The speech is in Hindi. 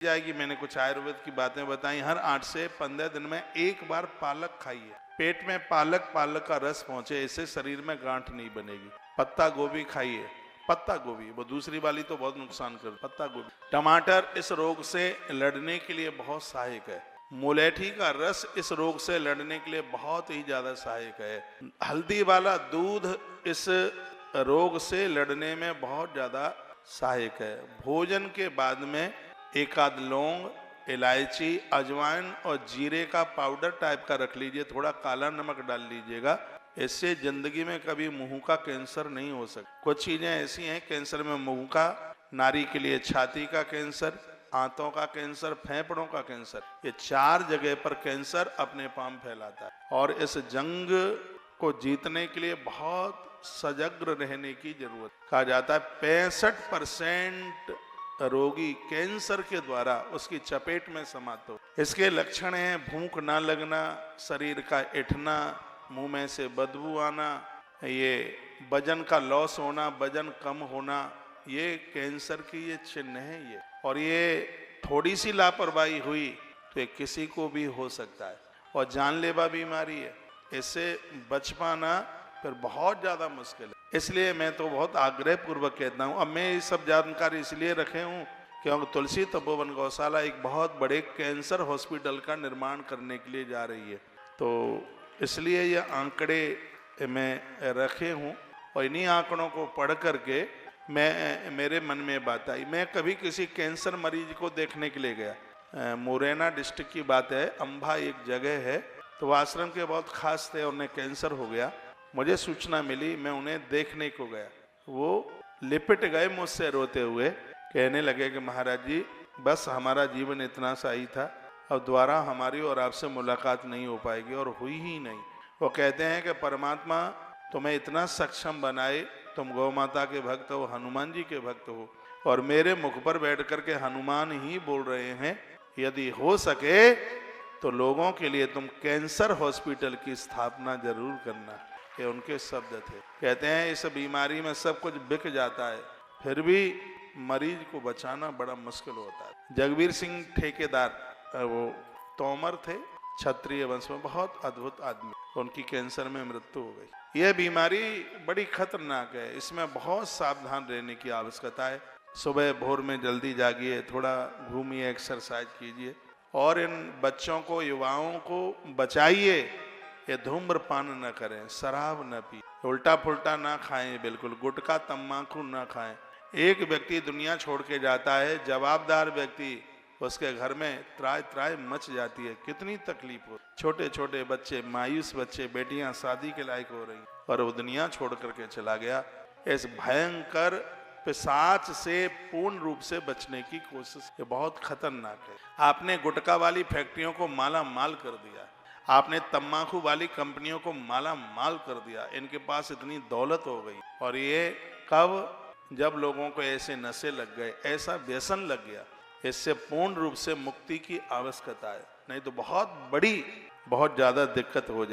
जाएगी। मैंने कुछ आयुर्वेद की बातें बताई। हर 8 से 15 दिन में एक बार पालक खाइए। पेट में पालक का रस पहुंचे, इससे शरीर में गांठ नहीं बनेगी। पत्ता गोभी खाइए। पत्ता गोभी, वो दूसरी वाली तो बहुत नुकसान कर। पत्ता गोभी, टमाटर इस रोग से लड़ने के लिए बहुत सहायक है। मुलेठी का रस इस रोग से लड़ने के लिए बहुत ही ज्यादा सहायक है। हल्दी वाला दूध इस रोग से लड़ने में बहुत ज्यादा सहायक है। भोजन के बाद में एक आध लौंग, इलायची, अजवाइन और जीरे का पाउडर टाइप का रख लीजिए। थोड़ा काला नमक डाल लीजिएगा। इससे जिंदगी में कभी मुंह का कैंसर नहीं हो सकता। कुछ चीजें ऐसी हैं कैंसर में, मुंह का, नारी के लिए छाती का कैंसर, आंतों का कैंसर, फेफड़ों का कैंसर, ये 4 जगह पर कैंसर अपने पाम फैलाता है। और इस जंग को जीतने के लिए बहुत सजग रहने की जरूरत। कहा जाता है 65% रोगी कैंसर के द्वारा उसकी चपेट में समाते हो। इसके लक्षण हैं भूख ना लगना, शरीर का ऐंठना, मुंह में से बदबू आना, ये वजन का लॉस होना, वजन कम होना, ये कैंसर की ये चिन्ह है ये। और ये थोड़ी सी लापरवाही हुई तो ये किसी को भी हो सकता है और जानलेवा बीमारी है। इससे बच पाना फिर बहुत ज्यादा मुश्किल है। इसलिए मैं तो बहुत आग्रह पूर्वक कहता हूँ। अब मैं ये सब जानकारी इसलिए रखे हूँ क्योंकि तुलसी तपोवन गौशाला एक बहुत बड़े कैंसर हॉस्पिटल का निर्माण करने के लिए जा रही है, तो इसलिए ये आंकड़े मैं रखे हूँ। और इन्हीं आंकड़ों को पढ़ करके मेरे मन में बात आई। मैं कभी किसी कैंसर मरीज को देखने के लिए गया। मुरैना डिस्ट्रिक्ट की बात है, अंबा एक जगह है, तो वो आश्रम के बहुत खास थे, उन्हें कैंसर हो गया। मुझे सूचना मिली, मैं उन्हें देखने को गया। वो लिपट गए मुझसे रोते हुए, कहने लगे कि महाराज जी बस हमारा जीवन इतना सा ही था, अब दोबारा हमारी और आपसे मुलाकात नहीं हो पाएगी, और हुई ही नहीं। वो कहते हैं कि परमात्मा तुम्हें इतना सक्षम बनाए, तुम गौ माता के भक्त हो, हनुमान जी के भक्त हो, और मेरे मुख पर बैठ कर के हनुमान ही बोल रहे हैं यदि हो सके तो लोगों के लिए तुम कैंसर हॉस्पिटल की स्थापना जरूर करना। ये उनके शब्द थे। कहते हैं इस बीमारी में सब कुछ बिक जाता है, फिर भी मरीज को बचाना बड़ा मुश्किल होता है। जगबीर सिंह ठेकेदार, वो तोमर थे, क्षत्रिय वंश में, बहुत अद्भुत आदमी, उनकी कैंसर में मृत्यु हो गई। यह बीमारी बड़ी खतरनाक है, इसमें बहुत सावधान रहने की आवश्यकता है। सुबह भोर में जल्दी जागिए, थोड़ा घूमिए, एक्सरसाइज कीजिए, और इन बच्चों को, युवाओं को बचाइए। ये धूम्रपान न करें, शराब न पिए, उल्टा पुल्टा ना खाएं, बिल्कुल गुटखा तम्बाकू ना खाएं। एक व्यक्ति दुनिया छोड़ के जाता है, जवाबदार व्यक्ति, उसके घर में त्राय त्राय मच जाती है, कितनी तकलीफ हो। छोटे छोटे बच्चे, मायूस बच्चे, बेटियां शादी के लायक हो रही, और वो दुनिया छोड़ करके चला गया। इस भयंकर पिशाच से पूर्ण रूप से बचने की कोशिश, ये बहुत खतरनाक है। आपने गुटखा वाली फैक्ट्रियों को माला माल कर दिया, आपने तम्बाकू वाली कंपनियों को माला माल कर दिया, इनके पास इतनी दौलत हो गई। और ये कब? जब लोगों को ऐसे नशे लग गए, ऐसा व्यसन लग गया। इससे पूर्ण रूप से मुक्ति की आवश्यकता है, नहीं तो बहुत बड़ी, बहुत ज्यादा दिक्कत हो जाए।